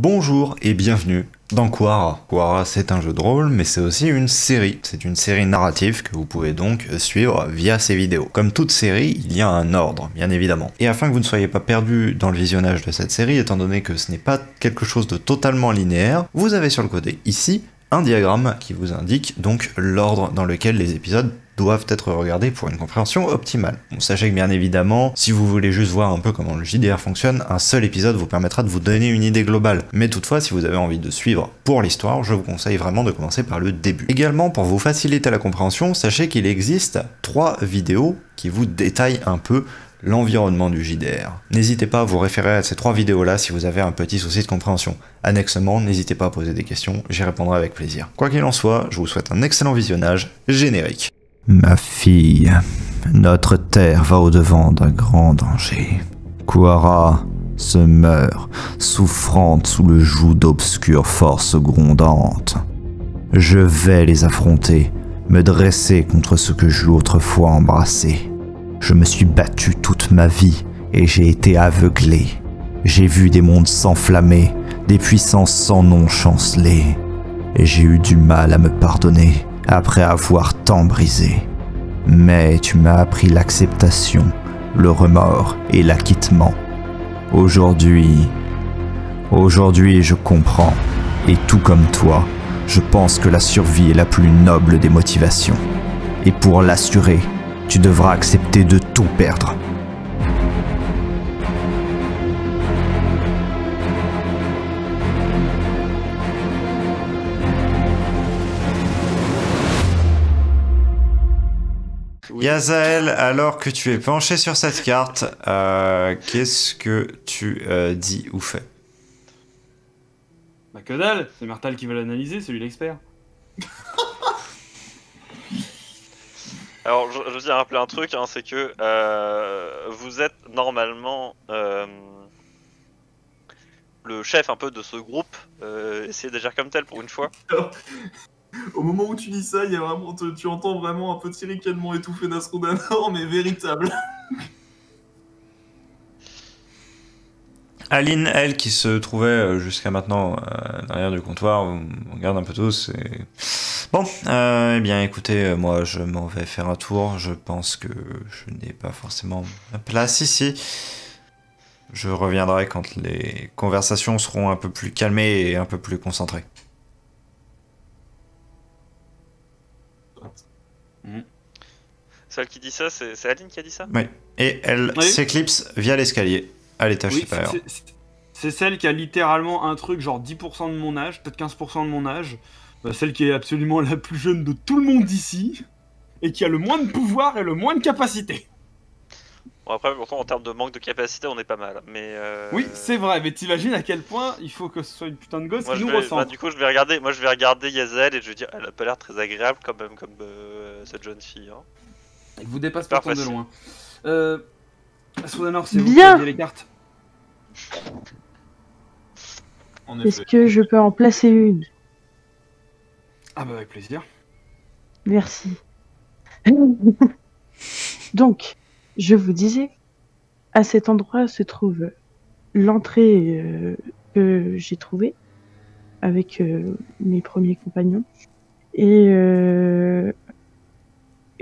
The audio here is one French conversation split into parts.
Bonjour et bienvenue dans Quara. Quara, c'est un jeu de rôle, mais c'est aussi une série. C'est une série narrative que vous pouvez donc suivre via ces vidéos. Comme toute série, il y a un ordre, bien évidemment. Et afin que vous ne soyez pas perdu dans le visionnage de cette série, étant donné que ce n'est pas quelque chose de totalement linéaire, vous avez sur le côté, ici, un diagramme qui vous indique donc l'ordre dans lequel les épisodes doivent être regardés pour une compréhension optimale. Bon, sachez que bien évidemment, si vous voulez juste voir un peu comment le JDR fonctionne, un seul épisode vous permettra de vous donner une idée globale. Mais toutefois, si vous avez envie de suivre pour l'histoire, je vous conseille vraiment de commencer par le début. Également, pour vous faciliter la compréhension, sachez qu'il existe 3 vidéos qui vous détaillent un peu l'environnement du JDR. N'hésitez pas à vous référer à ces 3 vidéos-là si vous avez un petit souci de compréhension. Annexement, n'hésitez pas à poser des questions, j'y répondrai avec plaisir. Quoi qu'il en soit, je vous souhaite un excellent visionnage générique. Ma fille, notre terre va au-devant d'un grand danger. Quara se meurt, souffrante sous le joug d'obscures forces grondantes. Je vais les affronter, me dresser contre ce que j'eus autrefois embrassé. Je me suis battu toute ma vie et j'ai été aveuglé. J'ai vu des mondes s'enflammer, des puissances sans nom chanceler. Et j'ai eu du mal à me pardonner après avoir tant brisé. Mais tu m'as appris l'acceptation, le remords et l'acquittement. Aujourd'hui, je comprends. Et tout comme toi, je pense que la survie est la plus noble des motivations. Et pour l'assurer, tu devras accepter de tout perdre. Yazael, alors que tu es penché sur cette carte, qu'est-ce que tu dis ou fais? Bah que dalle, c'est Martal qui va l'analyser, c'est lui l'expert. Alors, je tiens à rappeler un truc, hein, c'est que vous êtes normalement le chef un peu de ce groupe. Essayez d'agir comme tel pour une fois. Alors, au moment où tu dis ça, il y a vraiment, tu entends vraiment un petit ricanement étouffé d'Astrodanor, mais véritable. Aline, elle, qui se trouvait jusqu'à maintenant derrière du comptoir, on regarde un peu tous et... Bon, eh bien écoutez, moi je m'en vais faire un tour, je pense que je n'ai pas forcément ma place ici. Je reviendrai quand les conversations seront un peu plus calmées et un peu plus concentrées. Celle qui dit ça, c'est Aline qui a dit ça? Oui, et elle s'éclipse via l'escalier à l'étage supérieur. C'est celle qui a littéralement un truc genre 10% de mon âge, peut-être 15% de mon âge. Celle qui est absolument la plus jeune de tout le monde ici. Et qui a le moins de pouvoir et le moins de capacité. Bon après, pourtant en termes de manque de capacité, on est pas mal. Mais oui, c'est vrai, mais t'imagines à quel point il faut que ce soit une putain de gosse qui nous ressemble. Bah, du coup, je vais regarder Yazel et je vais dire, elle a pas l'air très agréable quand même comme cette jeune fille. Hein. Elle vous dépasse pas tant de loin. Astrodanor, c'est vous qui Bien. aviez les cartes. Est-ce que je peux en placer une? Ah bah avec plaisir. Merci. Donc, je vous disais, à cet endroit se trouve l'entrée que j'ai trouvée avec mes premiers compagnons et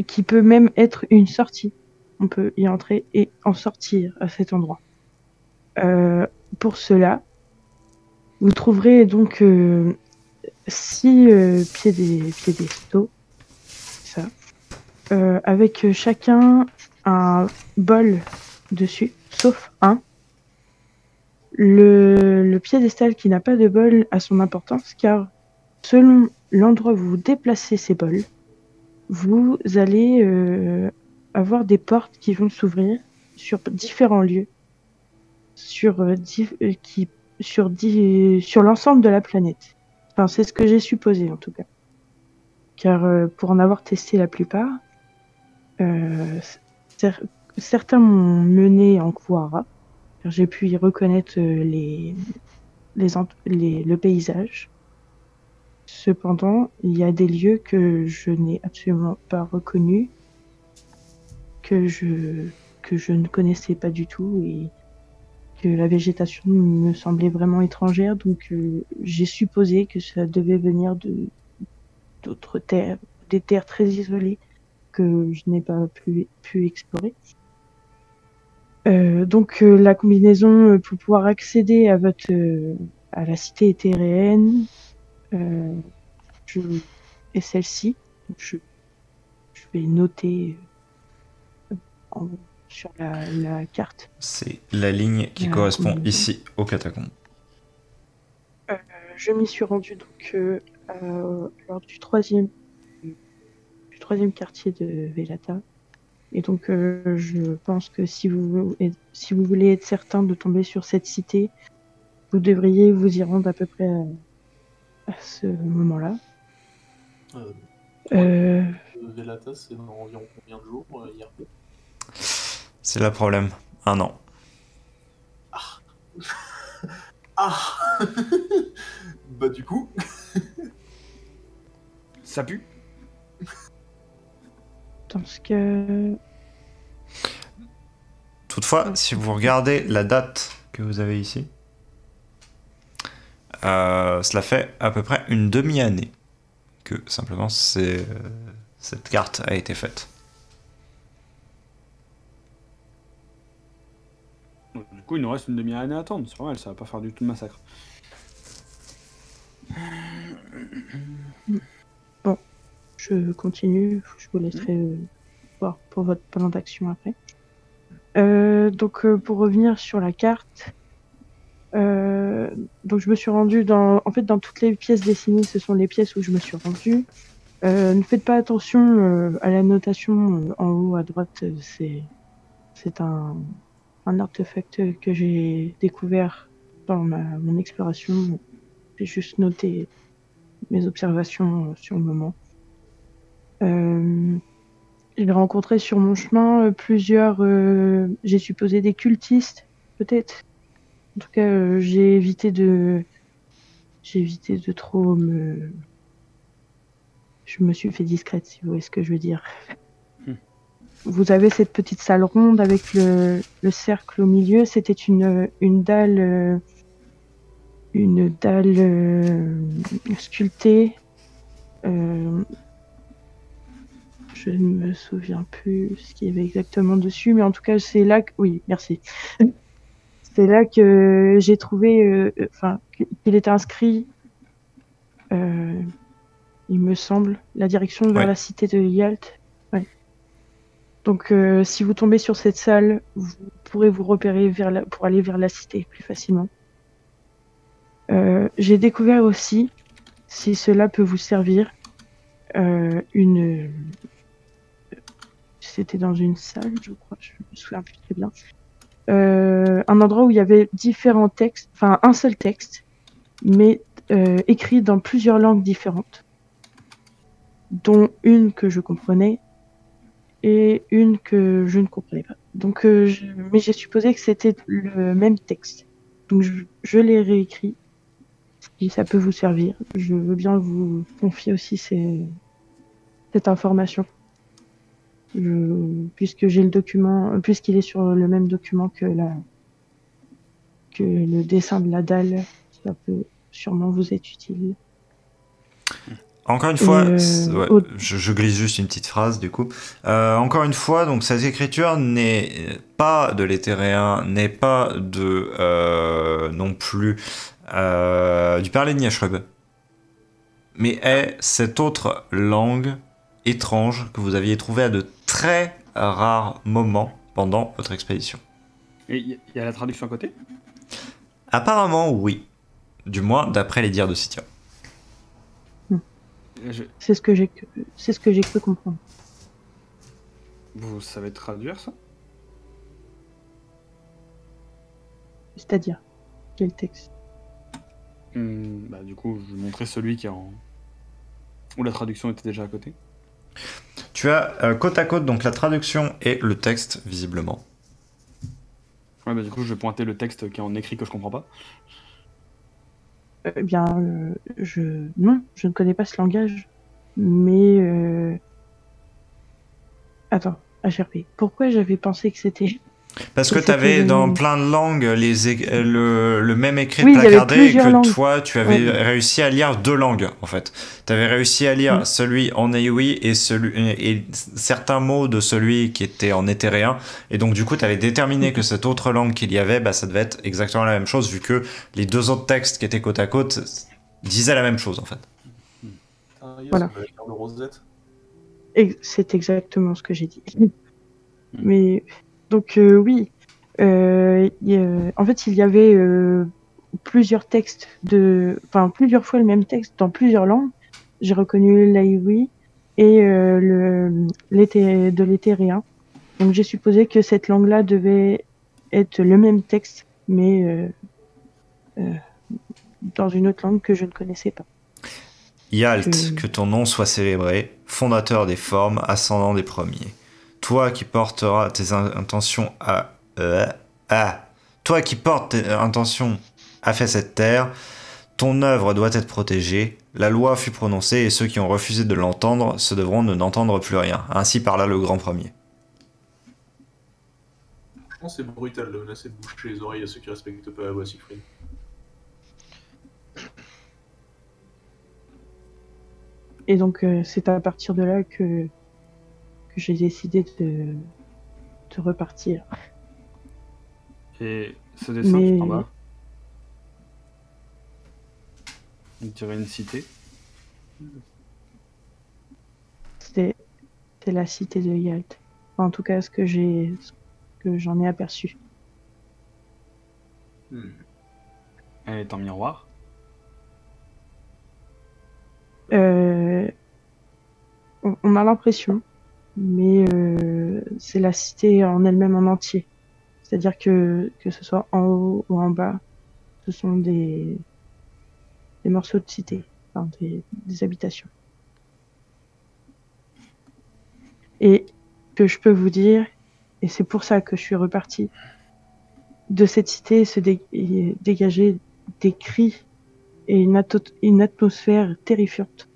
qui peut même être une sortie. On peut y entrer et en sortir à cet endroit. Pour cela, vous trouverez donc 6 piédestaux, ça, avec chacun un bol dessus, sauf un. Le piédestal qui n'a pas de bol a son importance, car selon l'endroit où vous déplacez ces bols, vous allez avoir des portes qui vont s'ouvrir sur différents lieux, sur l'ensemble de la planète. Enfin, c'est ce que j'ai supposé en tout cas. Car pour en avoir testé la plupart, certains m'ont mené en Quara, car j'ai pu y reconnaître le paysage. Cependant, il y a des lieux que je n'ai absolument pas reconnus, que je ne connaissais pas du tout et que la végétation me semblait vraiment étrangère, donc j'ai supposé que ça devait venir d'autres terres, des terres très isolées que je n'ai pas pu explorer. Donc la combinaison pour pouvoir accéder à à la cité éthéréenne est celle-ci. Je vais noter sur la carte. C'est la ligne qui La correspond combinaison. ici aux catacombes. Je m'y suis rendue donc lors du troisième quartier de Velata. Et donc je pense que si vous voulez être certain de tomber sur cette cité, vous devriez vous y rendre à peu près à ce moment-là. Velata, c'est dans environ combien de jours IRP? C'est le problème. 1 an. Ah Bah du coup... Ça pue. Dans ce cas, Toutefois, si vous regardez la date que vous avez ici, cela fait à peu près une demi-année que simplement cette carte a été faite. Du coup, il nous reste une demi-année à attendre. C'est pas mal, ça va pas faire du tout de massacre. je continue. Je vous laisserai voir pour votre plan d'action après. Donc pour revenir sur la carte, donc je me suis rendue dans toutes les pièces dessinées, ce sont les pièces où je me suis rendue. Ne faites pas attention à la notation en haut à droite, c'est un artefact que j'ai découvert dans mon exploration. J'ai juste noté mes observations sur le moment. J'ai rencontré sur mon chemin plusieurs, j'ai supposé des cultistes, peut-être. En tout cas, j'ai évité de trop me... Je me suis fait discrète, si vous voyez ce que je veux dire. Vous avez cette petite salle ronde avec le cercle au milieu. C'était une dalle sculptée. Je ne me souviens plus ce qu'il y avait exactement dessus, mais en tout cas, c'est là que... Oui, merci. C'est là que j'ai trouvé... qu'il était inscrit, il me semble, la direction vers la cité de Yalt. Ouais. Donc, si vous tombez sur cette salle, vous pourrez vous repérer pour aller vers la cité plus facilement. J'ai découvert aussi, si cela peut vous servir, c'était dans une salle, je crois, je me souviens plus très bien. Un endroit où il y avait différents textes, enfin un seul texte, mais écrit dans plusieurs langues différentes, dont une que je comprenais et une que je ne comprenais pas. Donc, mais j'ai supposé que c'était le même texte. Donc je l'ai réécrit. Si ça peut vous servir, je veux bien vous confier aussi cette information. Puisque j'ai le document, puisqu'il est sur le même document que le dessin de la dalle, ça peut sûrement vous être utile. Encore une fois, je glisse juste une petite phrase du coup. Encore une fois, donc cette écriture n'est pas de l'éthéréen, n'est pas de non plus du parler de Nyashrub, mais est cette autre langue étrange que vous aviez trouvée à de très rares moments pendant votre expédition. Et il y a la traduction à côté? Apparemment, oui. Du moins, d'après les dires de Cynthia. C'est ce que j'ai cru comprendre. Vous savez traduire ça? C'est-à-dire quel texte? Du coup, je vais montrer celui qui est où la traduction était déjà à côté. Tu as côte à côte donc la traduction et le texte, visiblement. Ouais, du coup, je vais pointer le texte qui est en écrit que je comprends pas. Non, je ne connais pas ce langage, mais... Attends, HRP. Pourquoi j'avais pensé que c'était... Parce que Et tu avais c'était- dans plein de langues le même écrit Oui, il y avait placardé et plusieurs que langues. toi, tu avais Ouais. réussi à lire 2 langues, en fait. Tu avais réussi à lire Mm. celui en Aïoui et certains mots de celui qui était en éthéréen. Et donc, du coup, tu avais déterminé que cette autre langue qu'il y avait, bah, ça devait être exactement la même chose, vu que les 2 autres textes qui étaient côte à côte disaient la même chose, en fait. Ah, yes, Voilà. on avait l'air de Rosette. C'est exactement ce que j'ai dit. Mais donc oui, en fait il y avait plusieurs textes plusieurs fois le même texte dans plusieurs langues. J'ai reconnu l'Aïwi et de l'éthérien. Donc j'ai supposé que cette langue-là devait être le même texte, mais dans une autre langue que je ne connaissais pas. Yalt, que ton nom soit célébré, fondateur des formes, ascendant des premiers. Toi qui porteras tes intentions toi qui portes tes intentions a fait cette terre, ton œuvre doit être protégée, la loi fut prononcée et ceux qui ont refusé de l'entendre se devront de n'entendre plus rien. Ainsi parla le grand premier. Je pense que c'est brutal de menacer de boucher les oreilles à ceux qui respectent pas la loi, Siegfried. Et donc c'est à partir de là que j'ai décidé de repartir. Et ce dessin Mais- qui est en bas, on dirait une cité. C'est la cité de Yalt. Enfin, en tout cas, ce que j'en ai aperçu. Elle est en miroir. On a l'impression, mais c'est la cité en elle-même en entier. C'est-à-dire que ce soit en haut ou en bas, ce sont des morceaux de cité, enfin, des habitations. Et que je peux vous dire, et c'est pour ça que je suis repartie, de cette cité se dégageait des cris et une atmosphère terrifiante.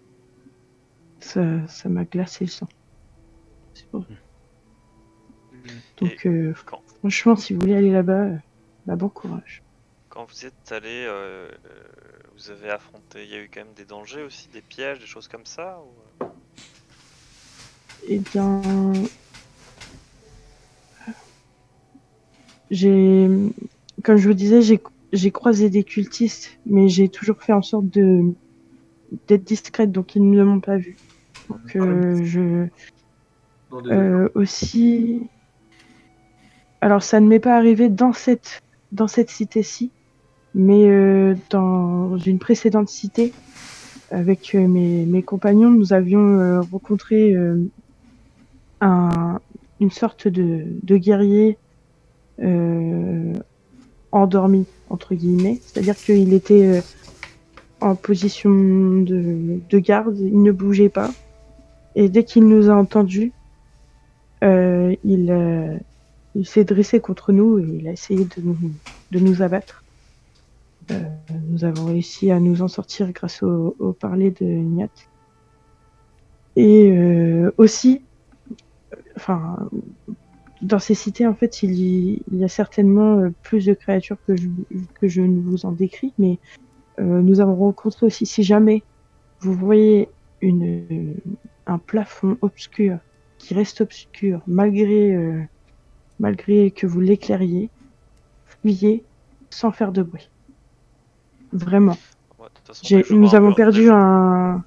Ça m'a glacé le sang. C'est pour... Donc, Quand, franchement, si vous voulez aller là-bas, bah, bon courage. quand vous êtes allé, vous avez affronté, il y a eu quand même des dangers aussi, des pièges, des choses comme ça ou... Eh bien, comme je vous disais, j'ai croisé des cultistes, mais j'ai toujours fait en sorte d'être discrète, donc ils ne m'ont pas vue. Donc Dans des aussi, alors ça ne m'est pas arrivé dans cette cité-ci, mais dans une précédente cité, avec mes compagnons, nous avions rencontré une sorte de guerrier endormi, entre guillemets. C'est-à-dire qu'il était en position de garde, il ne bougeait pas. Et dès qu'il nous a entendus, il s'est dressé contre nous et il a essayé de nous abattre. Nous avons réussi à nous en sortir grâce au parler de Nyat. Et aussi, enfin, dans ces cités, en fait, il y a certainement plus de créatures que je ne vous en décris, mais nous avons rencontré aussi, si jamais vous voyez un plafond obscur qui reste obscur malgré que vous l'éclairiez, fuyez sans faire de bruit. Vraiment. Ouais, de toute façon, dès que je vois Nous un avons mur, perdu déjà-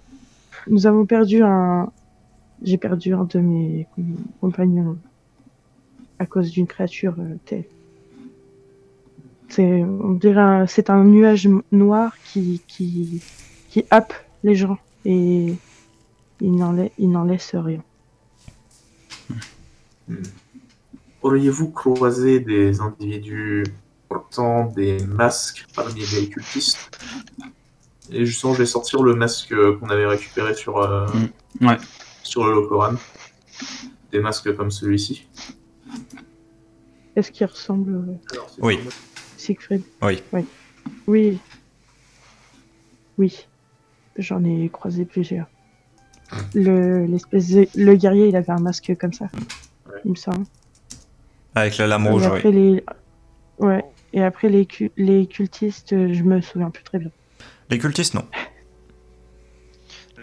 j'ai perdu un de mes compagnons à cause d'une créature telle. On dirait c'est un nuage noir qui happe les gens et il n'en laisse rien. Auriez-vous croisé des individus portant des masques parmi les cultistes? Et justement, je vais sortir le masque qu'on avait récupéré sur, Ouais. sur le Locoran. Des masques comme celui-ci. Est-ce qu'il ressemble Alors, c'est Oui. sur moi. Siegfried? Oui. Oui. Oui. J'en ai croisé plusieurs. Le guerrier, il avait un masque comme ça. Ouais. Il me semble. Avec la lame Et rouge, après, oui. ouais. Et après, les cultistes, je me souviens plus très bien. Les cultistes, non.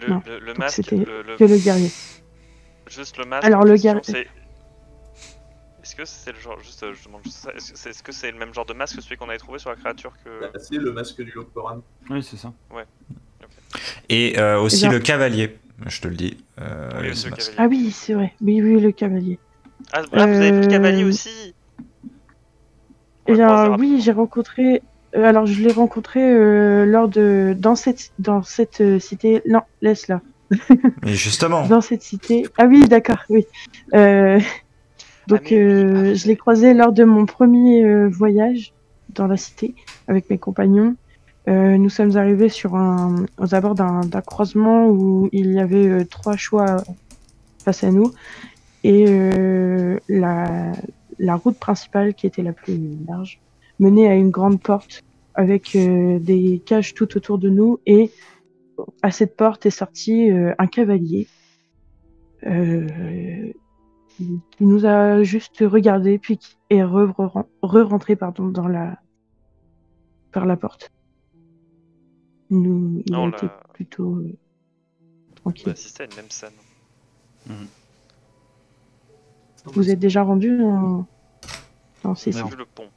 Non, Le donc masque, c'était que le guerrier. juste le masque Alors, en le question, guerrier- c'est... Est-ce que c'est le genre, juste, je demande juste ça, est-ce que c'est le même genre de masque que celui qu'on avait trouvé sur la créature que... Bah, c'est le masque du Locoran. Oui, c'est ça. Et aussi bien. le cavalier, je te le dis. Oui, le aussi le masque. cavalier. Ah oui, c'est vrai. Oui, oui, le cavalier. Ah, vous avez pris le cavalier Euh, aussi. Eh On l'a croisé bien, oui, rapidement. j'ai rencontré. Alors, je l'ai rencontré lors de dans cette cité. Non, laisse là. Mais justement, Dans cette cité. Ah oui, d'accord, oui. Donc, mais oui, parfait. je l'ai croisé lors de mon premier voyage dans la cité avec mes compagnons. Nous sommes arrivés aux abords d'un croisement où il y avait 3 choix face à nous et la route principale qui était la plus large menait à une grande porte avec des cages tout autour de nous et à cette porte est sorti un cavalier qui nous a juste regardé puis qui est re-rentré pardon par la porte. Il Ah, a on été l'a... plutôt On a tranquille. assisté à une même scène. Vous êtes déjà rendu dans ces On a Non. vu le pont.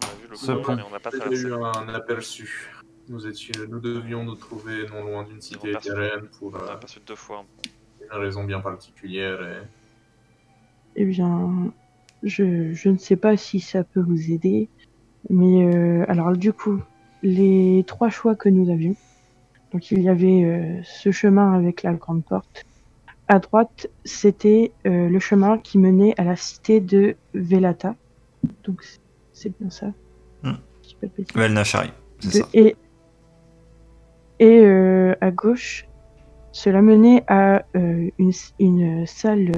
On a vu le Ce pont, pont. mais on n'a pas J'ai traversé. eu un aperçu. Nous devions nous trouver non loin d'une cité aperçu. éthérienne pour On a aperçu 2 fois. une raison bien particulière. Eh bien, je ne sais pas si ça peut vous aider, mais alors du coup, les 3 choix que nous avions, donc il y avait ce chemin avec la grande porte. À droite, c'était le chemin qui menait à la cité de Velata. Donc c'est bien ça. Hmm. Je dis pas de bêtises. Velnachari, c'est ça. Et à gauche, cela menait à une salle.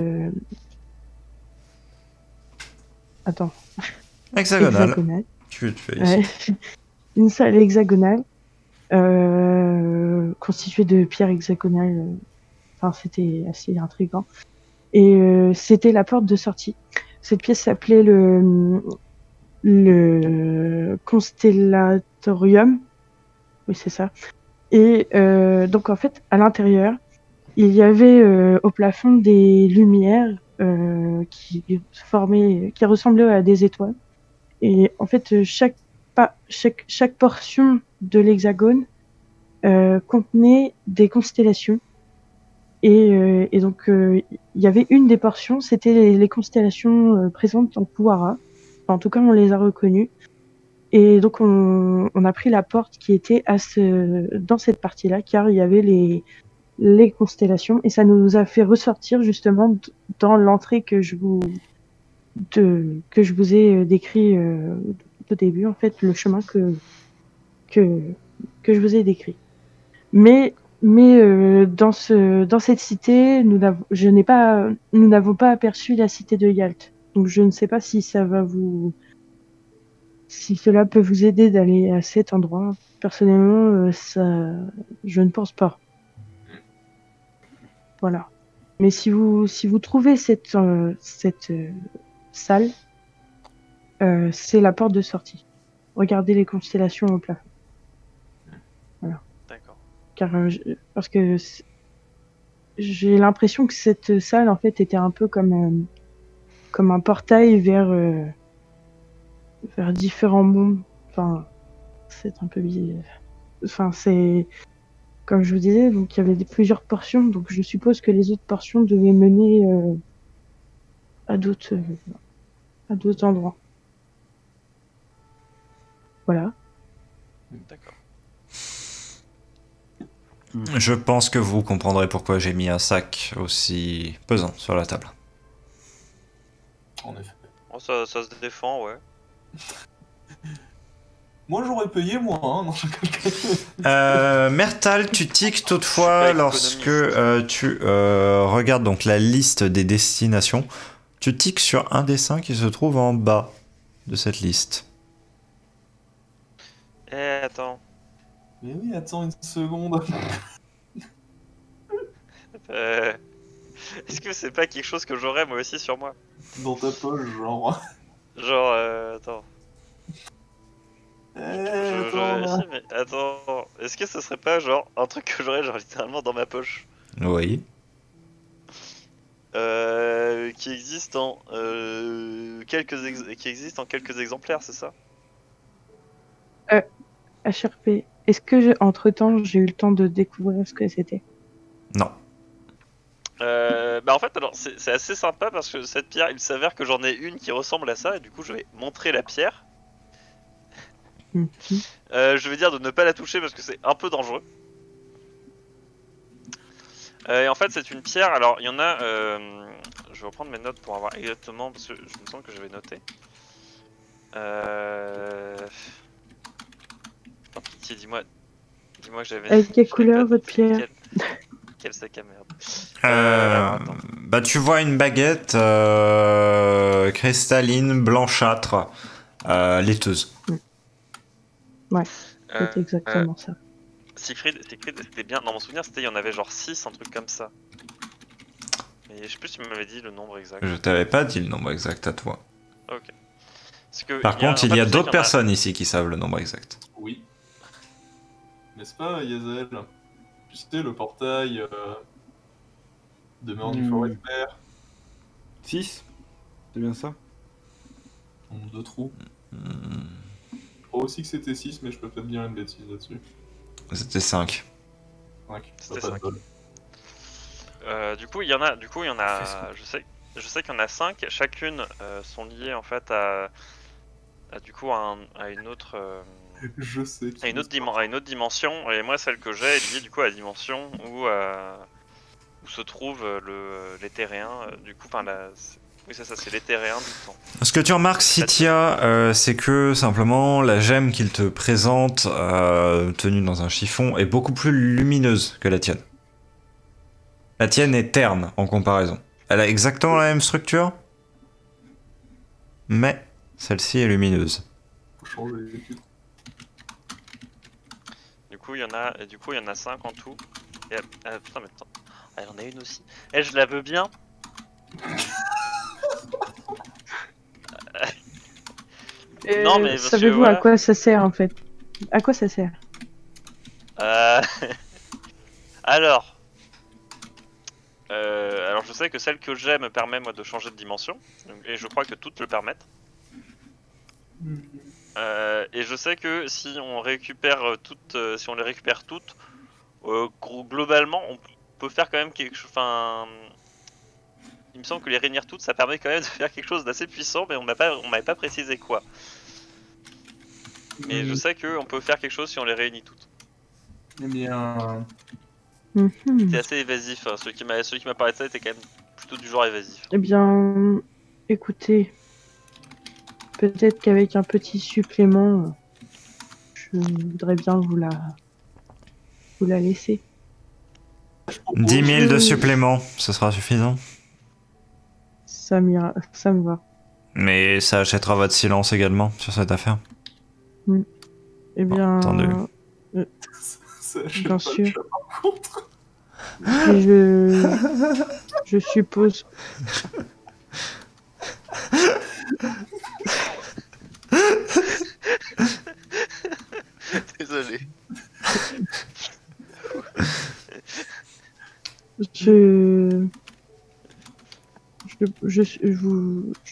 Attends. Hexagonal. Tu fais ici. Ouais. Une salle hexagonale constituée de pierres hexagonales. Enfin, c'était assez intriguant. Et c'était la porte de sortie. Cette pièce s'appelait le Constellatorium. Oui, c'est ça. Et donc, en fait, à l'intérieur, il y avait au plafond des lumières qui ressemblaient à des étoiles. Et en fait, chaque portion de l'hexagone contenait des constellations. Et donc, il y avait une des portions, c'était les constellations présentes dans Kuwara. Enfin, en tout cas, on les a reconnues. Et donc, on a pris la porte qui était dans cette partie-là, car il y avait les constellations. Et ça nous a fait ressortir justement dans l'entrée que je vous ai décrit au début, en fait, le chemin que je vous ai décrit. Mais dans cette cité, nous n'avons pas aperçu la cité de Yalt. Donc je ne sais pas si cela peut vous aider d'aller à cet endroit. Personnellement, je ne pense pas. Voilà. Mais si vous trouvez cette salle, c'est la porte de sortie. Regardez les constellations au plafond. D'accord. Parce que j'ai l'impression que cette salle en fait était un peu comme un portail vers différents mondes. Enfin, c'est un peu bizarre. Enfin, c'est comme je vous disais, donc il y avait plusieurs portions, donc je suppose que les autres portions devaient mener à d'autres endroits. Voilà. D'accord. Je pense que vous comprendrez pourquoi j'ai mis un sac aussi pesant sur la table. En effet. Oh, ça se défend, ouais. Moi j'aurais payé moi, hein, non, Mertal, tu tiques Je suis toutefois pas lorsque économiste. tu regardes donc la liste des destinations. Tu tiques sur un dessin qui se trouve en bas de cette liste. Attends. Mais oui, attends une seconde. Est-ce que c'est pas quelque chose que j'aurais moi aussi sur moi? Dans ta poche, genre. Genre, attends. Attends, vérifie, mais attends. Est-ce que ce serait pas genre un truc que j'aurais genre littéralement dans ma poche Oui. qui existe en qui existe en quelques exemplaires, c'est ça? HRP, est-ce que entre-temps j'ai eu le temps de découvrir ce que c'était? Non. Bah en fait alors c'est assez sympa parce que cette pierre il s'avère que j'en ai une qui ressemble à ça et du coup je vais montrer la pierre. Mhm. Je vais dire de ne pas la toucher parce que c'est un peu dangereux. Et en fait c'est une pierre, alors il y en a, je vais reprendre mes notes pour avoir exactement parce que je me sens que j'avais noté. Par pitié dis-moi que j'avais... Avec quelle je l'ai couleur pas votre pierre? Quel sac à merde. Euh, Attends. bah tu vois une baguette cristalline blanchâtre laiteuse. C'est exactement ça. Siegfried, c'était bien. Dans mon souvenir, il y en avait genre 6, un truc comme ça. Mais je sais plus si tu m'avais dit le nombre exact. Je t'avais pas dit le nombre exact à toi. Ok. Parce que Par contre, il y a d'autres personnes personnes ici qui savent le nombre exact. Oui. N'est-ce pas, Yazel? Tu sais, le portail demeure du forêt vert, 6. C'est bien ça? en 2 trous. Hmm, Je crois aussi que c'était 6, mais je peux peut-être dire une bêtise là-dessus. C'était 5. 5. C'était Pas de 5. bol. du coup, il y en a. Je sais qu'il y en a 5. Chacune sont liées en fait du coup à une autre. Je sais. À une autre dimension. Et moi, celle que j'ai est liée du coup à la dimension où se trouve les terriens. Du coup, enfin oui, c'est ça, c'est les terriens du temps. Ce que tu remarques, Cynthia, c'est que simplement la gemme qu'il te présente, tenue dans un chiffon, est beaucoup plus lumineuse que la tienne. La tienne est terne en comparaison. Elle a exactement la même structure, mais celle-ci est lumineuse. Faut changer les études. Du coup, il y en a 5 en tout. Et putain, mais attends. Ah, il y en a une aussi. Eh, je la veux bien. Non, mais parce que, savez-vous voilà. à quoi ça sert en fait? À quoi ça sert? Alors. Alors, je sais que celle que j'ai me permet moi de changer de dimension. Et je crois que toutes le permettent. Et je sais que si on récupère si on les récupère toutes, globalement, on peut faire quand même quelque chose. Enfin, il me semble que les réunir toutes, ça permet quand même de faire quelque chose d'assez puissant, mais on m'avait pas précisé quoi. Mais je sais que on peut faire quelque chose si on les réunit toutes. Eh bien, C'est assez évasif. Hein. Celui qui m'a parlé de ça était quand même plutôt du genre évasif. Eh bien, écoutez, peut-être qu'avec un petit supplément, je voudrais bien vous la laisser. 10 000 de supplément, ce sera suffisant. Ça me va. Mais ça achètera votre silence également sur cette affaire. Eh bien, Entendu. ça achète bien pas sûr. le chat, par contre. Je suppose. Désolé. Je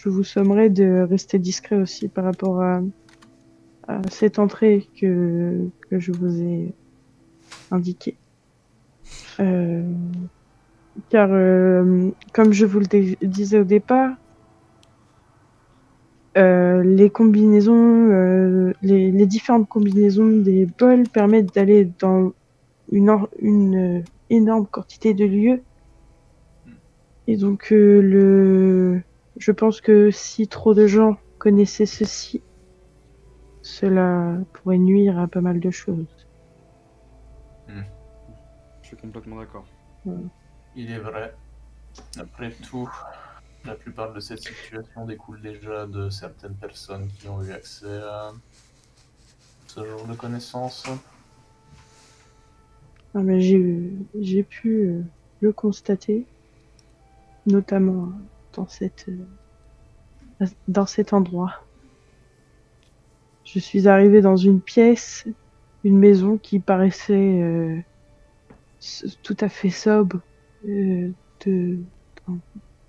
vous sommerai de rester discret aussi par rapport à cette entrée que je vous ai indiquée. Car, comme je vous le disais au départ, les combinaisons, les différentes combinaisons des bols permettent d'aller dans une énorme quantité de lieux. Et donc, je pense que si trop de gens connaissaient ceci, cela pourrait nuire à pas mal de choses. Je suis complètement d'accord. Il est vrai. Après tout, la plupart de cette situation découle déjà de certaines personnes qui ont eu accès à ce genre de connaissances. Ah, mais j'ai pu le constater, notamment dans cette dans cet endroit. Je suis arrivée dans une pièce, une maison qui paraissait tout à fait sobre, euh, de,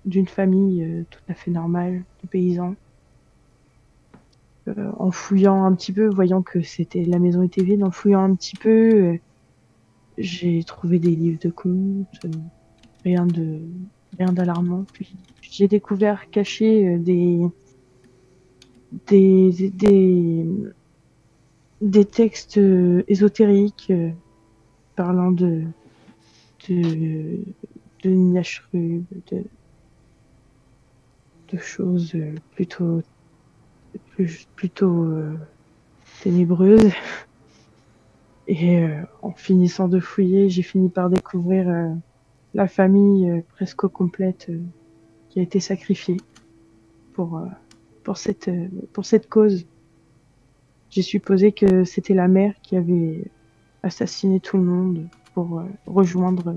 d'une famille tout à fait normale, de paysans. En fouillant un petit peu, voyant que la maison était vide, en fouillant un petit peu, j'ai trouvé des livres de contes, rien d'alarmant. Puis j'ai découvert caché des, des, des textes ésotériques parlant de, de Nyashrub, de choses plutôt ténébreuses. Et en finissant de fouiller, j'ai fini par découvrir la famille presque complète qui a été sacrifiée pour cette cause. J'ai supposé que c'était la mère qui avait assassiné tout le monde pour rejoindre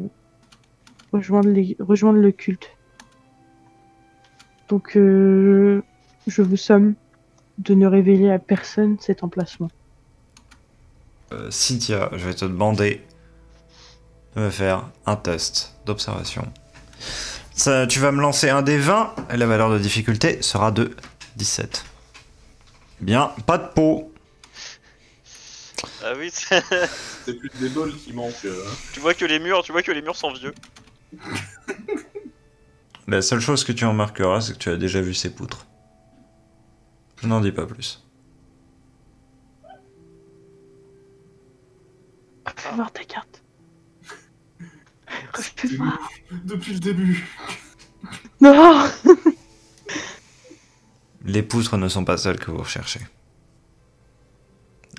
le culte. Donc je vous somme de ne révéler à personne cet emplacement. Cynthia, je vais te demander de me faire un test d'observation. Tu vas me lancer un des 20 et la valeur de difficulté sera de 17. Bien, pas de peau. Ah oui, c'est- C'est plus des bols qui manquent. tu vois que les murs sont vieux. La seule chose que tu remarqueras, c'est que tu as déjà vu ces poutres. Je n'en dis pas plus. Fais voir ta carte. Fais C'est voir. nous, depuis le début. Non. Les poutres ne sont pas celles que vous recherchez.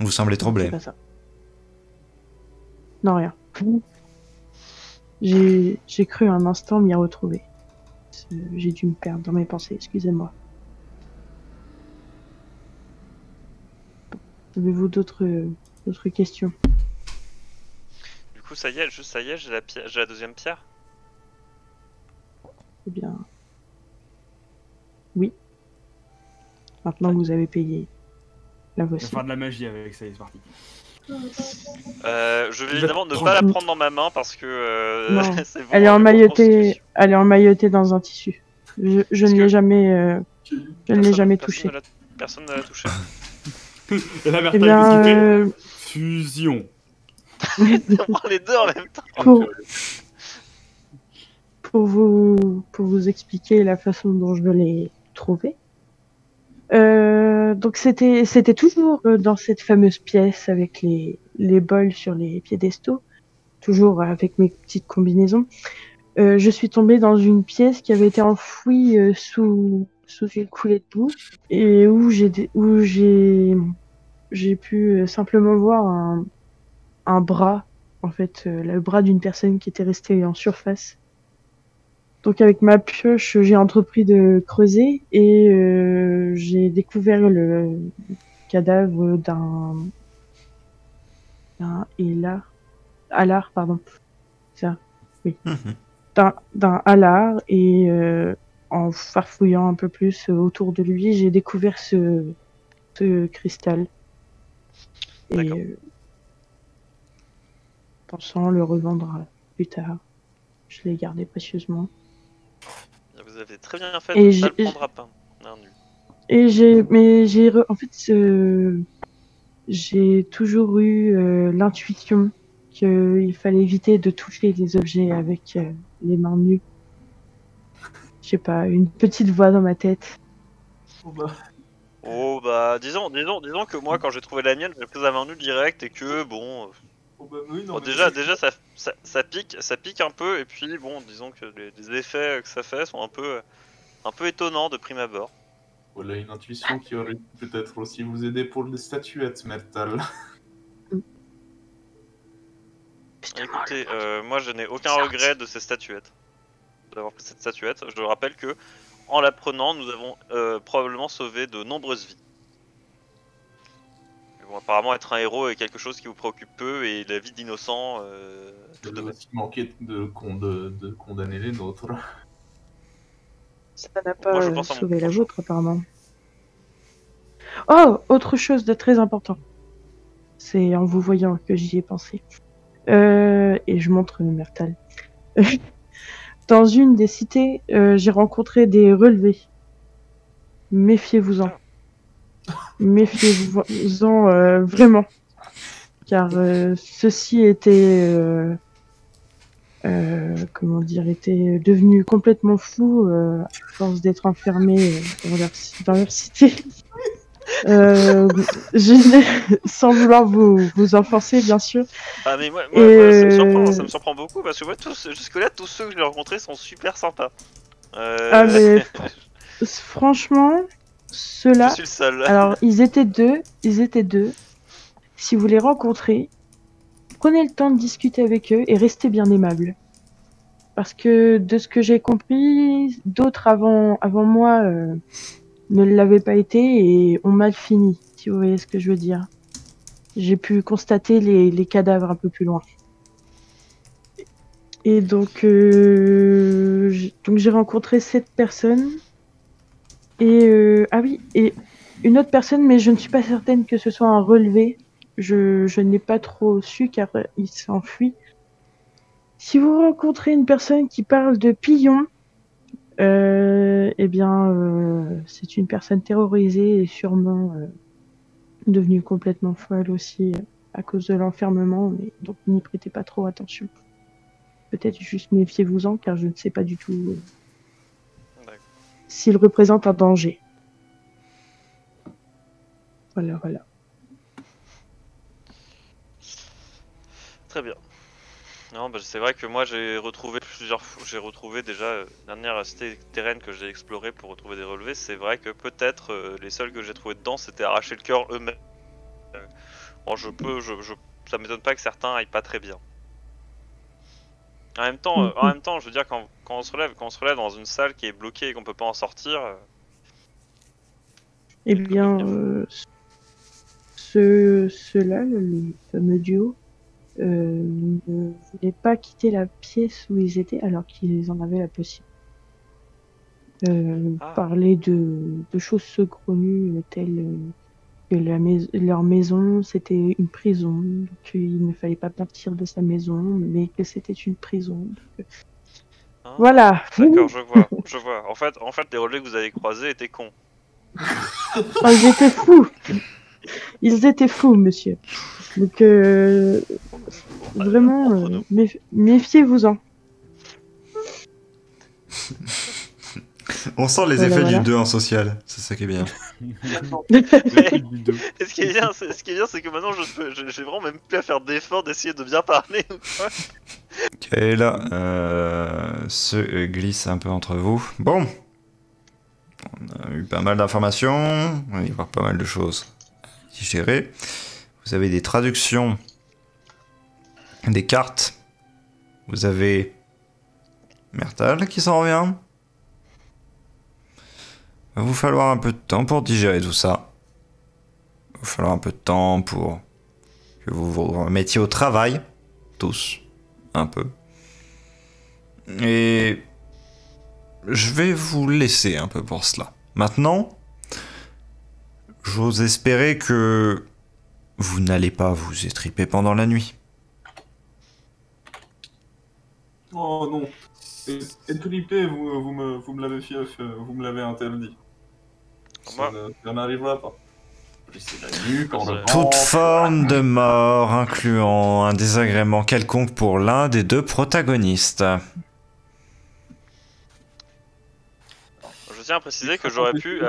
Vous semblez troublé. C'est pas ça. Non, rien. J'ai cru un instant m'y retrouver. J'ai dû me perdre dans mes pensées, excusez-moi. Avez-vous d'autres questions? Du coup, ça y est, j'ai la deuxième pierre. Eh bien... Oui. Maintenant que vous avez payé la On va voici. faire de la magie avec ça, c'est parti. Je vais évidemment ne prendre- pas la prendre dans ma main parce que Non. c'est bon. Elle est emmaillotée dans un tissu. Je ne l'ai jamais, je ne l'ai jamais touchée. Personne ne l'a touché. Et la Eh Bertha, bien, qu'est-ce qu'il fait Fusion. On prend les deux en même temps. pour vous expliquer la façon dont je l'ai trouvé. Donc c'était toujours dans cette fameuse pièce avec les bols sur les piédestaux, toujours avec mes petites combinaisons. Je suis tombée dans une pièce qui avait été enfouie sous une coulée de boue et où j'ai pu simplement voir un bras, en fait, le bras d'une personne qui était restée en surface. Donc avec ma pioche, j'ai entrepris de creuser et j'ai découvert le cadavre d'un halard, pardon. Ça, oui. D'un halard et en farfouillant un peu plus autour de lui, j'ai découvert ce cristal. D'accord. Et pensant le revendre plus tard, je l'ai gardé précieusement. Vous avez très bien fait Et de ne pas le prendre à pain. Non, nul. Et en fait, j'ai toujours eu l'intuition qu'il fallait éviter de toucher les objets avec les mains nues. Je sais pas, une petite voix dans ma tête. Oh bah disons que moi quand j'ai trouvé la mienne, j'ai pris la main nue direct et que bon. Bon, déjà ça pique un peu et puis bon disons que les effets que ça fait sont un peu étonnants de prime abord. Voilà une intuition qui aurait pu peut-être aussi vous aider pour les statuettes, Mertal. Écoutez, moi je n'ai aucun regret de ces statuettes. D'avoir pris cette statuette. Je rappelle que en la prenant, nous avons probablement sauvé de nombreuses vies. Mais bon, apparemment être un héros est quelque chose qui vous préoccupe peu et la vie d'innocents tout de Vous même. aussi manqué de condamner les nôtres. Ça n'a Moi, je pas pense à mon sauvé la prochain. vôtre, apparemment. Oh, autre chose de très important. C'est en vous voyant que j'y ai pensé. Et je montre Mertal. Dans une des cités, j'ai rencontré des relevés. Méfiez-vous-en. Méfiez-vous-en vraiment. Car ceux-ci étaient, comment dire, étaient devenus complètement fous à force d'être enfermés dans leur cité. Sans vouloir vous enfoncer, bien sûr. Ah, mais moi Et ça me surprend beaucoup parce que moi, jusque-là, tous ceux que j'ai rencontrés sont super sympas. ah, mais franchement, Je ceux-là, suis le seul. alors ils étaient deux. Si vous les rencontrez, prenez le temps de discuter avec eux et restez bien aimables. Parce que de ce que j'ai compris, d'autres avant moi ne l'avaient pas été et ont mal fini, si vous voyez ce que je veux dire. J'ai pu constater les cadavres un peu plus loin. Et donc j'ai rencontré cette personne. Et ah oui, et une autre personne, mais je ne suis pas certaine que ce soit un relevé. Je n'ai pas trop su car il s'enfuit. Si vous rencontrez une personne qui parle de pillon, eh bien, c'est une personne terrorisée et sûrement devenue complètement folle aussi à cause de l'enfermement, mais donc n'y prêtez pas trop attention. Peut-être juste méfiez-vous-en car je ne sais pas du tout D'accord. s'il représente un danger. Voilà, voilà. Très bien. Non, bah, c'est vrai que moi j'ai retrouvé déjà la dernière cité terraine que j'ai explorée pour retrouver des relevés. C'est vrai que peut-être les seuls que j'ai trouvés dedans s'étaient arraché le cœur eux-mêmes. Bon, ça m'étonne pas que certains aillent pas très bien. En même temps, je veux dire, quand on se relève dans une salle qui est bloquée et qu'on peut pas en sortir. Eh bien, ceux-là, le fameux duo, ne voulaient pas quitter la pièce où ils étaient alors qu'ils en avaient la possibilité. Parler de choses saugrenues telles que leur maison c'était une prison, qu'il ne fallait pas partir de sa maison, mais que c'était une prison. Hein, Voilà. D'accord, je vois. En fait, les relevés que vous avez croisés étaient cons. Oh, ils étaient fous, monsieur. Donc, vraiment, entre nous. méfiez-vous-en. On sent les Voilà, effets voilà. du 2 en social, c'est ça qui est bien. Et ce qui est bien, c'est que maintenant j'ai vraiment même plus à faire d'efforts d'essayer de bien parler ou quoi. Kayla se glisse un peu entre vous. Bon, on a eu pas mal d'informations, on va y avoir pas mal de choses à digérer. Vous avez des traductions, des cartes. Vous avez Mertal qui s'en revient. Il va vous falloir un peu de temps pour digérer tout ça. Il va vous falloir un peu de temps pour que vous vous remettiez au travail. Tous. Un peu. Et je vais vous laisser un peu pour cela. Maintenant, j'ose espérer que vous n'allez pas vous étriper pendant la nuit. Oh non. Et triper, vous me l'avez fait, vous me l'avez interdit. Moi- Ça n'arrivera pas. C'est la nuque, en revanche. Toute forme de mort incluant un désagrément quelconque pour l'un des deux protagonistes. Je tiens à préciser que j'aurais pu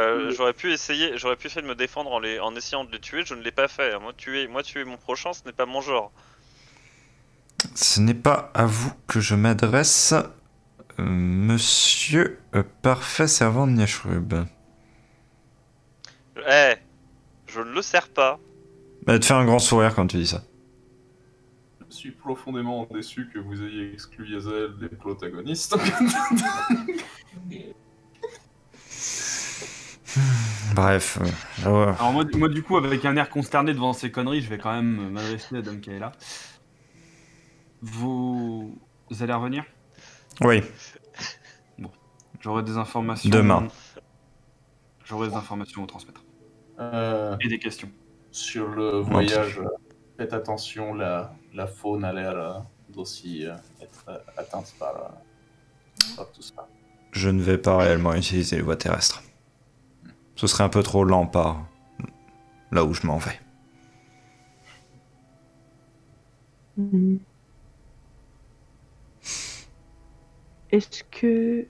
essayer de me défendre en essayant de les tuer. Je ne l'ai pas fait. Moi tuer mon prochain, ce n'est pas mon genre. Ce n'est pas à vous que je m'adresse, monsieur parfait servant de Niashrub. Je ne le sers pas. Bah, te fais un grand sourire quand tu dis ça. Je suis profondément déçu que vous ayez exclu Yazel des protagonistes. Bref. Alors moi du coup avec un air consterné devant ces conneries, je vais quand même m'adresser à Dom Kaela. Vous allez revenir? Oui. Bon. J'aurai des informations. Demain. J'aurai des informations à transmettre. Et des questions. Sur le voyage, faites attention, la faune a l'air d'aussi être atteinte par tout ça. Je ne vais pas réellement utiliser les voies terrestres. Ce serait un peu trop lent par là où je m'en vais. Mhm. Est-ce que...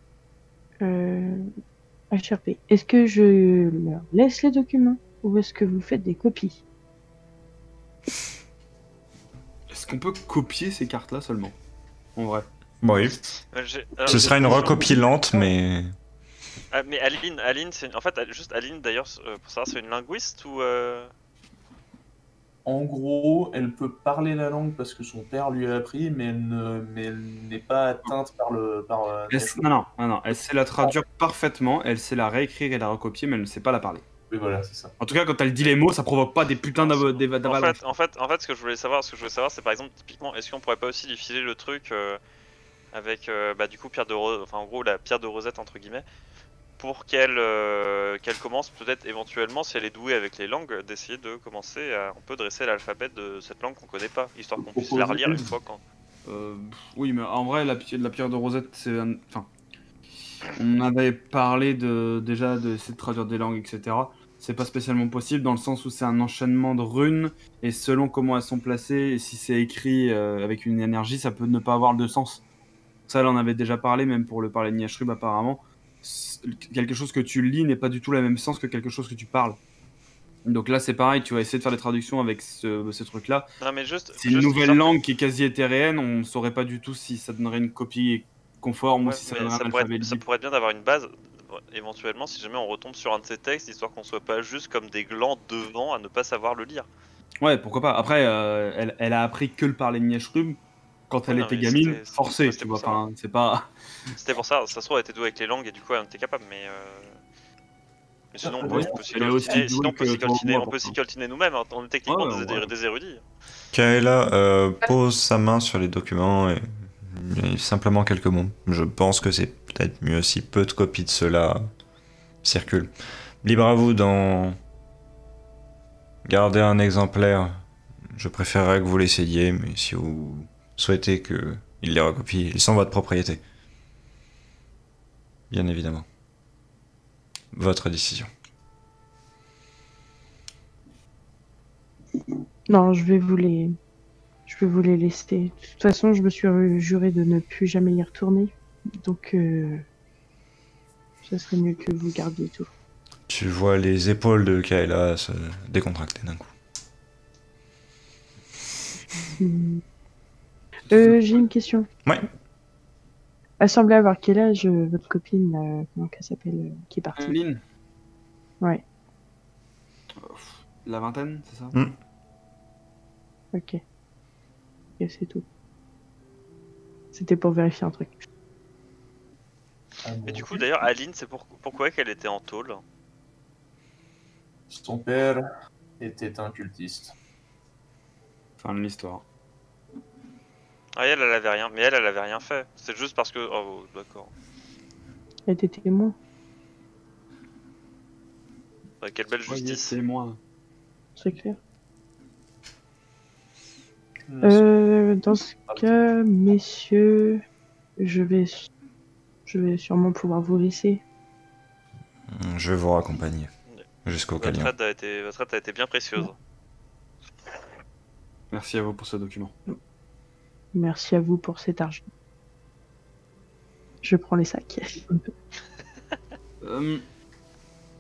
HRP, est-ce que je leur laisse les documents ou est-ce que vous faites des copies? Est-ce qu'on peut copier ces cartes-là seulement? En vrai. Oui. Ce sera une recopie lente, mais... Ah, mais Aline, c'est en fait juste Aline d'ailleurs pour savoir, c'est une linguiste ou En gros, elle peut parler la langue parce que son père lui a appris, mais elle n'est pas atteinte par Non, elle sait la traduire parfaitement, elle sait la réécrire et la recopier, mais elle ne sait pas la parler. Oui, voilà, c'est ça. En tout cas, quand elle dit les mots, ça provoque pas des putains d'avalanches. En fait, ce que je voulais savoir, c'est par exemple typiquement, est-ce qu'on pourrait pas aussi lui filer le truc avec du coup en gros la pierre de Rosette entre guillemets, pour qu'elle commence peut-être éventuellement, si elle est douée avec les langues, d'essayer de commencer à un peu dresser l'alphabet de cette langue qu'on connaît pas, histoire qu'on puisse la relire une fois quand. Oui, mais en vrai, la pierre de Rosette, c'est enfin, on avait parlé déjà d'essayer de traduire des langues, etc. C'est pas spécialement possible dans le sens où c'est un enchaînement de runes et selon comment elles sont placées et si c'est écrit avec une énergie, ça peut ne pas avoir de sens. Ça, elle en avait déjà parlé, même pour le parler de Niashrub apparemment. Quelque chose que tu lis n'est pas du tout le même sens que quelque chose que tu parles. Donc là, c'est pareil, tu vas essayer de faire des traductions avec ce truc-là. Non, mais c'est une nouvelle langue qui est quasi éthéréenne, on saurait pas du tout si ça donnerait une copie conforme ou si ça donnerait un alphabet. Ça pourrait être bien d'avoir une base, éventuellement, si jamais on retombe sur un de ces textes, histoire qu'on soit pas juste comme des glands devant à ne pas savoir le lire. Ouais, pourquoi pas. Après, elle a appris que le parler de Niashrub quand elle était gamine, forcée, tu vois. Enfin, c'est pas. C'était pour ça, ça se trouve, elle était douée avec les langues et du coup, elle en était capable, mais sinon, on peut s'y coltiner nous-mêmes, on est techniquement des érudits. Kaela pose sa main sur les documents et simplement quelques mots. Je pense que c'est peut-être mieux si peu de copies de cela circulent. Libre à vous d'en garder un exemplaire. Je préférerais que vous l'essayiez, mais si vous souhaitez qu'il les recopie, ils sont votre propriété. Bien évidemment. Votre décision. Non, je vais vous les laisser. De toute façon, je me suis juré de ne plus jamais y retourner. Donc, ça serait mieux que vous gardiez tout. Tu vois les épaules de Kaela se décontracter d'un coup. J'ai une question. Ouais. Elle semblait avoir quel âge, votre copine, comment qu'elle s'appelle, qui est partie? Lynn. Ouais. La vingtaine, c'est ça? Ok. Et c'est tout. C'était pour vérifier un truc. Et du coup, d'ailleurs, Aline, c'est pourquoi qu'elle était en tôle? Son père était un cultiste. Fin de l'histoire. Ah, elle avait rien, mais elle avait rien fait. C'est juste parce que. Oh, d'accord. Elle était témoin. Quelle belle justice. Témoin. C'est clair. Dans ce cas, messieurs, je vais sûrement pouvoir vous laisser. Je vais vous raccompagner jusqu'au Calion. Votre aide a été bien précieuse. Merci à vous pour ce document. Merci à vous pour cet argent. Je prends les sacs. Je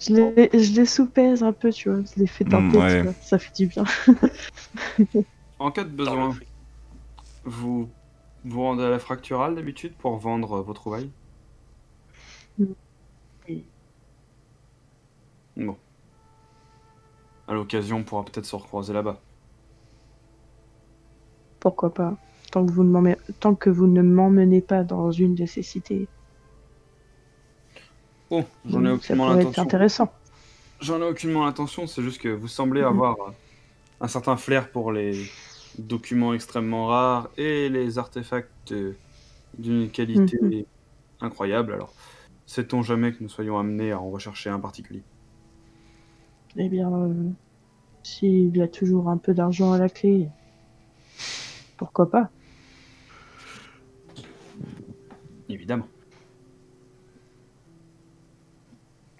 les soupèse un peu, tu vois. Je les fais tenter, ouais. tu vois. Ça fait du bien. En cas de besoin, vous vous rendez à la fracturale d'habitude pour vendre vos trouvailles? Oui. Bon. À l'occasion, on pourra peut-être se recroiser là-bas. Pourquoi pas. Tant que vous ne m'emmenez pas dans une de ces cités. Bon, j'en ai aucunement ça pourrait l'intention. être intéressant. J'en ai aucunement l'intention, c'est juste que vous semblez avoir un certain flair pour les documents extrêmement rares et les artefacts d'une qualité incroyable. Alors, Sait-on jamais que nous soyons amenés à en rechercher un particulier? Eh bien, s'il y a toujours un peu d'argent à la clé, pourquoi pas? Évidemment.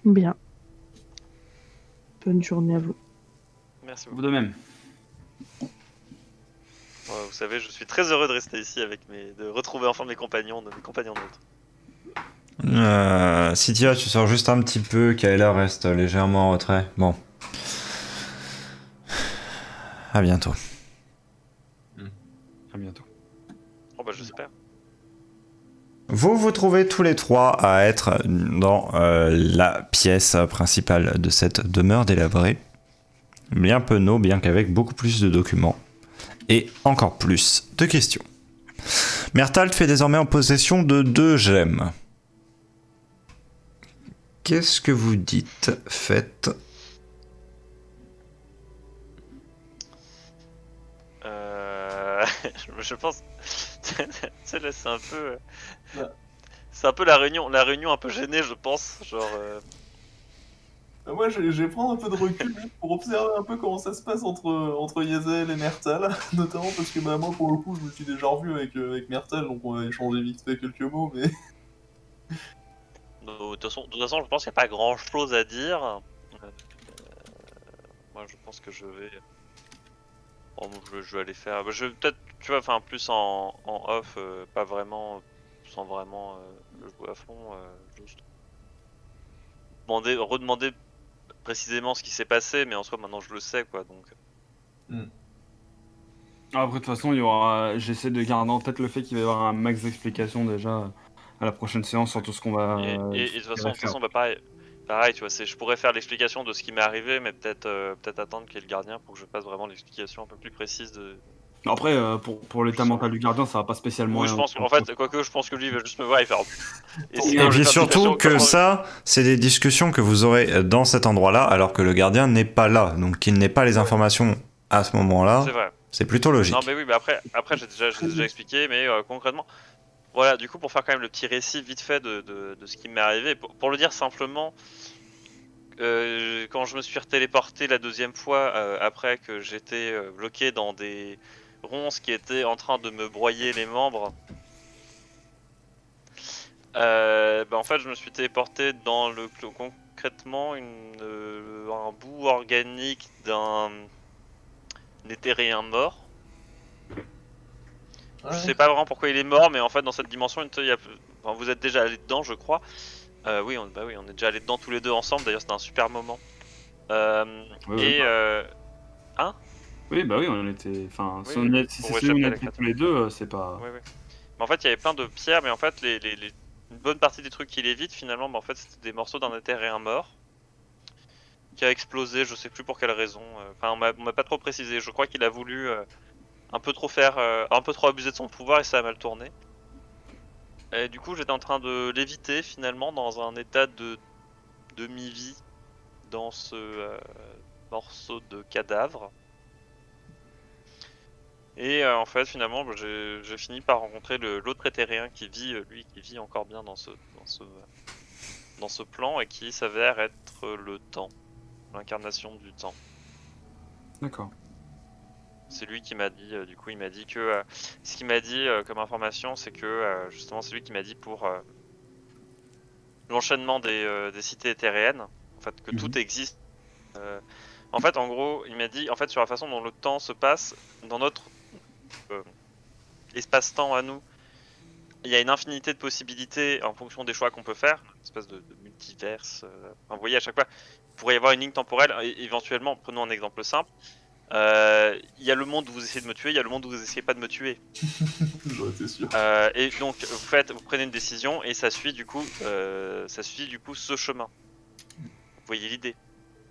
Bien. Bonne journée à vous. Merci Vous beaucoup. de même. Vous savez, je suis très heureux de rester ici de retrouver enfin mes compagnons de l'autre. Cynthia, tu sors juste un petit peu, Kayla reste légèrement en retrait. Bon. À bientôt. À bientôt. Oh bah j'espère. Vous vous trouvez tous les trois à être dans la pièce principale de cette demeure délabrée. Bien penaud, bien qu'avec beaucoup plus de documents. Et encore plus de questions. Mertald fait désormais en possession de 2 gemmes. Qu'est-ce que vous dites, faites? Je pense. Tu sais, là, c'est un peu. C'est un peu la réunion un peu gênée, je pense. Genre. Moi, je vais prendre un peu de recul pour observer un peu comment ça se passe entre Yazel et Mertal, notamment parce que moi, pour le coup, je me suis déjà revu avec Mertal, donc on a échangé vite fait quelques mots, mais... De toute façon, je pense qu'il n'y a pas grand chose à dire. Moi, je pense que je vais. Bon, je vais aller faire. Je vais peut-être, tu vois, enfin, plus en off, pas vraiment, sans vraiment le jouer à fond, juste. Redemander précisément ce qui s'est passé, mais en soi, maintenant je le sais, quoi, donc. Après, de toute façon, il y aura. J'essaie de garder en tête le fait qu'il va y avoir un max d'explications déjà à la prochaine séance sur tout ce qu'on va. Et de toute façon, bah, pareil, tu vois, je pourrais faire l'explication de ce qui m'est arrivé, mais peut-être attendre qu'il y ait le gardien pour que je fasse vraiment l'explication un peu plus précise de. Après, pour l'état mental du gardien, ça va pas spécialement. Oui, je pense qu'en fait, quoique, je pense que lui il va juste me voir et faire. Et puis surtout que ça, c'est des discussions que vous aurez dans cet endroit-là, alors que le gardien n'est pas là, donc qu'il n'ait pas les informations à ce moment-là. C'est vrai. C'est plutôt logique. Non, mais oui, mais après j'ai déjà expliqué, mais concrètement. Voilà, du coup, pour faire quand même le petit récit vite fait de ce qui m'est arrivé, pour le dire simplement, quand je me suis téléporté la 2e fois, après que j'étais bloqué dans des ronces qui étaient en train de me broyer les membres, en fait, je me suis téléporté dans concrètement un bout organique d'un éthérien mort. Ouais. Je sais pas vraiment pourquoi il est mort, mais en fait dans cette dimension, vous êtes déjà allé dedans, je crois. Oui, on est déjà allé dedans tous les deux ensemble. D'ailleurs, c'était un super moment. Oui, hein? Oui, bah oui, on était. Enfin, Oui, si on est, si pour c'est celui où on échapper à la était tous les deux, c'est pas. Oui. Mais en fait, il y avait plein de pierres, mais en fait, une bonne partie des trucs qui lévitent, finalement, en fait, c'était des morceaux d'un éthérien mort qui a explosé. Je sais plus pour quelle raison. Enfin, on m'a pas trop précisé. Je crois qu'il a voulu un peu trop abuser de son pouvoir et ça a mal tourné. Et du coup, j'étais en train de léviter finalement dans un état de demi-vie dans ce morceau de cadavre. Et en fait, finalement, j'ai fini par rencontrer l'autre éthérien qui vit encore bien dans ce plan et qui s'avère être le temps, l'incarnation du temps. D'accord. C'est lui qui m'a dit, du coup, il m'a dit que ce qu'il m'a dit comme information, c'est que justement, c'est lui qui m'a dit pour l'enchaînement des cités éthéréennes, en fait, que tout existe. En fait, en gros, il m'a dit, en fait, sur la façon dont le temps se passe dans notre espace-temps à nous, il y a une infinité de possibilités en fonction des choix qu'on peut faire, une espèce de multiverse. Enfin, vous voyez, à chaque fois, il pourrait y avoir une ligne temporelle. Et éventuellement, prenons un exemple simple. Il y a le monde où vous essayez de me tuer, il y a le monde où vous essayez pas de me tuer. J'en étais sûr. Et donc vous prenez une décision et ça suit du coup ce chemin. Vous voyez l'idée.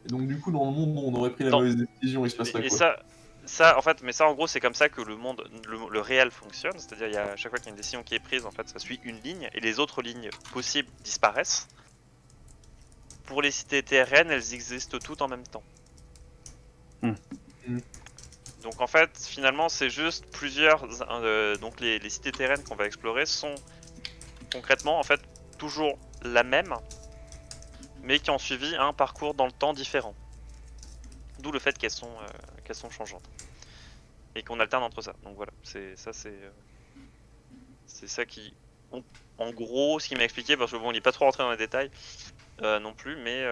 Et donc du coup dans le monde où on aurait pris la mauvaise décision, il se passerait Et quoi? ça en fait, mais ça en gros c'est comme ça que le réel fonctionne, c'est-à-dire à chaque fois qu'il y a une décision qui est prise, en fait ça suit une ligne et les autres lignes possibles disparaissent. Pour les cités éthériennes, elles existent toutes en même temps. Donc en fait, finalement, c'est juste plusieurs. Donc les cités terraines qu'on va explorer sont concrètement en fait toujours la même, mais qui ont suivi un parcours dans le temps différent. D'où le fait qu'elles sont changeantes. Et qu'on alterne entre ça. Donc voilà, c'est ça qui... En gros, ce qu'il m'a expliqué, parce que bon, il n'est pas trop rentré dans les détails non plus, mais...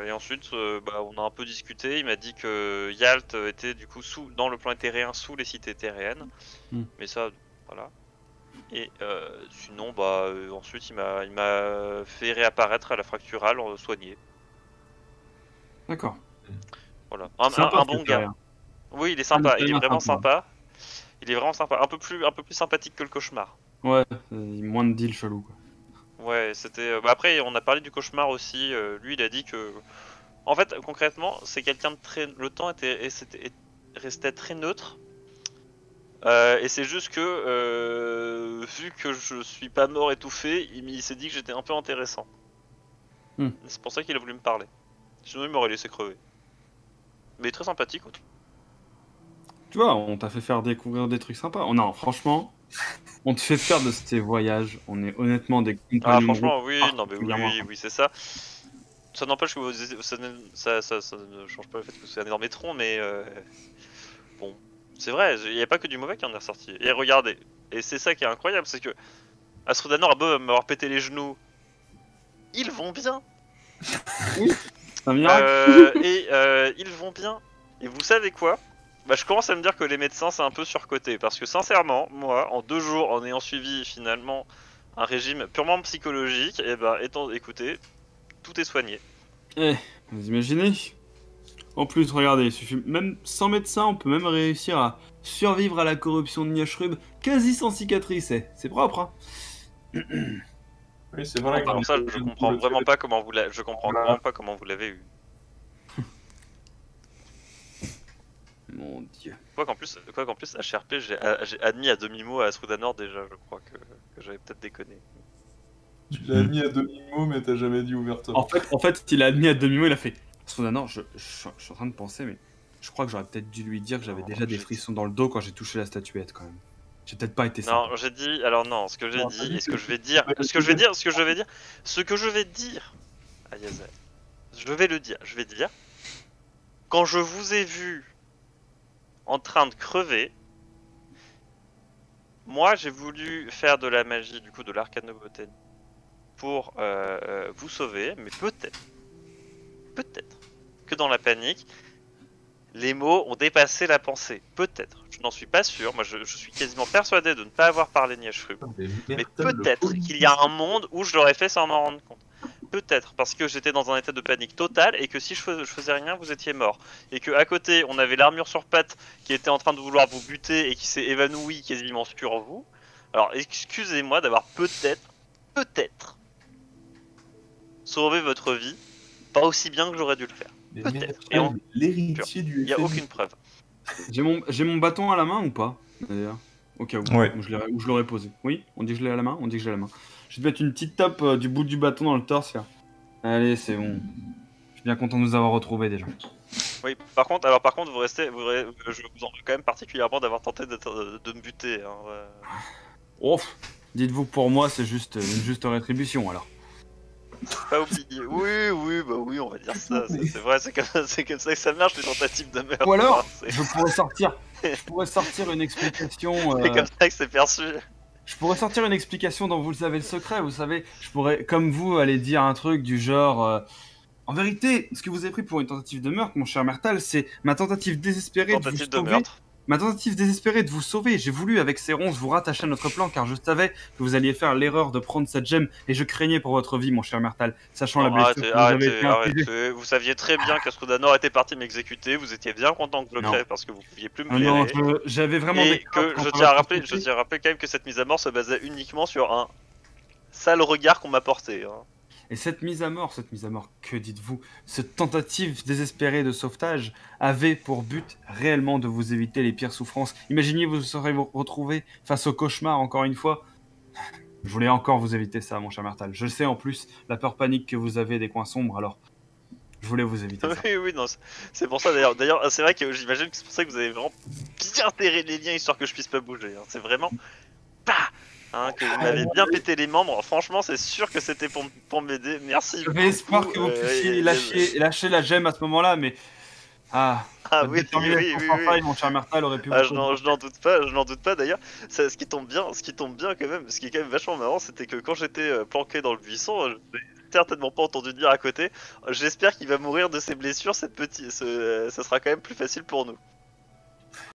et ensuite, on a un peu discuté, il m'a dit que Yalt était du coup dans le plan éthérien sous les cités éthéréennes. Mais ça, voilà. Et sinon, ensuite, il m'a fait réapparaître à la fracturale soigné. D'accord. Voilà. Sympa, Un bon gars. Oui, il est sympa, il est vraiment sympa. Il est vraiment sympa, un peu plus sympathique que le cauchemar. Ouais, moins de deals chelou quoi. Ouais, c'était... après, on a parlé du cauchemar aussi. Lui, il a dit que... En fait, concrètement, c'est quelqu'un de très... Le temps restait très neutre. Et c'est juste que... vu que je suis pas mort étouffé, il s'est dit que j'étais un peu intéressant. C'est pour ça qu'il a voulu me parler. Sinon, il m'aurait laissé crever. Mais très sympathique. Tu vois, on t'a fait faire découvrir des trucs sympas. Oh non, franchement, on te fait faire de ces voyages. On est honnêtement des compagnons. Ah, franchement, oui, non, mais oui, c'est ça. Ça n'empêche que ça ne change pas le fait que c'est un énorme étron, mais bon, c'est vrai, il n'y a pas que du mauvais qui en est ressorti. Et regardez, et c'est ça qui est incroyable, c'est que Astrudanor a beau m'avoir pété les genoux, ils vont bien. Oui, c'est un miracle. Ils vont bien. Et vous savez quoi? Je commence à me dire que les médecins c'est un peu surcoté, parce que sincèrement, moi, en 2 jours, en ayant suivi finalement un régime purement psychologique, écoutez, tout est soigné. Vous imaginez? En plus, regardez, il suffit même sans médecin, on peut même réussir à survivre à la corruption de Niashrub quasi sans cicatrice. C'est propre, hein. Oui, c'est vrai. Par ça, je comprends vraiment pas comment vous l'avez eu. Mon dieu. Quoi qu'en plus, HRP, j'ai admis à demi-mot à Astrudanor déjà, je crois que j'avais peut-être déconné. Tu l'as admis à demi-mot, mais t'as jamais dit ouvertement. En fait, il a admis à demi-mot, il a fait. Astrudanor, je suis en train de penser, mais je crois que j'aurais peut-être dû lui dire que j'avais déjà des frissons dans le dos quand j'ai touché la statuette quand même. J'ai peut-être pas été ça. Non, j'ai dit, alors non, ce que j'ai dit, et ce que je vais dire, à Yazel, je vais dire, quand je vous ai vu en train de crever, moi j'ai voulu faire de la magie, du coup de l'arcanobotanie, pour vous sauver, mais peut-être que dans la panique, les mots ont dépassé la pensée. Peut-être, je n'en suis pas sûr, moi je suis quasiment persuadé de ne pas avoir parlé Niashrub, mais peut-être qu'il y a un monde où je l'aurais fait sans m'en rendre compte. Peut-être, parce que j'étais dans un état de panique totale et que si je faisais rien, vous étiez mort. Et que à côté, on avait l'armure sur pattes qui était en train de vouloir vous buter et qui s'est évanouie quasiment sur vous. Alors excusez-moi d'avoir peut-être sauvé votre vie, pas aussi bien que j'aurais dû le faire. Peut-être. Et l'héritier du il n'y a aucune preuve. J'ai mon bâton à la main ou pas, d'ailleurs? Au cas où, Ouais. où je l'aurais posé. Oui, on dit que je l'ai à la main, on dit que j'ai à la main. Je vais te mettre une petite tape du bout du bâton dans le torse. Là. Allez, c'est bon. Je suis bien content de nous avoir retrouvés déjà. Oui, par contre, je vous en veux quand même particulièrement d'avoir tenté de me buter. Hein, ouais. Oh, dites-vous que pour moi, c'est juste une juste rétribution alors. Pas oublié. Oui, on va dire ça. C'est vrai, c'est comme ça que ça marche les tentatives de meurtre. Ou alors, hein, je pourrais sortir une explication. C'est comme ça que c'est perçu. Je pourrais sortir une explication dont vous le savez le secret. Vous savez, je pourrais, comme vous, aller dire un truc du genre. En vérité, ce que vous avez pris pour une tentative de meurtre, mon cher Mertal, c'est ma tentative désespérée de vous sauver. Ma tentative désespérée de vous sauver. J'ai voulu, avec ces ronces, vous rattacher à notre plan, car je savais que vous alliez faire l'erreur de prendre cette gemme, et je craignais pour votre vie, mon cher Mertal, sachant la blessure que vous avez été arrêtez. Vous saviez très bien qu'Astrudanor était parti m'exécuter, vous étiez bien content que je le crève parce que vous pouviez plus me blairer. Non, j'avais vraiment et que je tiens à rappeler quand même que cette mise à mort se basait uniquement sur un sale regard qu'on m'a porté. Hein. Et cette mise à mort, que dites-vous? Cette tentative désespérée de sauvetage avait pour but réellement de vous éviter les pires souffrances. Imaginez vous serez retrouvé face au cauchemar encore une fois. Je voulais encore vous éviter ça, mon cher Mertal. Je sais en plus la peur panique que vous avez des coins sombres, alors je voulais vous éviter ça. Oui, non, c'est pour ça d'ailleurs. D'ailleurs, c'est vrai que j'imagine que c'est pour ça que vous avez vraiment bien serré les liens histoire que je puisse pas bouger. Hein. C'est vraiment... Bah Hein, que vous m'avez bien pété les membres. Franchement, c'est sûr que c'était pour m'aider. Merci. J'avais espoir que vous puissiez lâcher la gemme à ce moment-là, mais. Ah oui, oui. Mon cher Mertal aurait pu. Je n'en doute pas d'ailleurs. Ce qui tombe bien quand même, ce qui est quand même vachement marrant, c'était que quand j'étais planqué dans le buisson, je n'ai certainement pas entendu dire à côté. J'espère qu'il va mourir de ses blessures, ça sera quand même plus facile pour nous.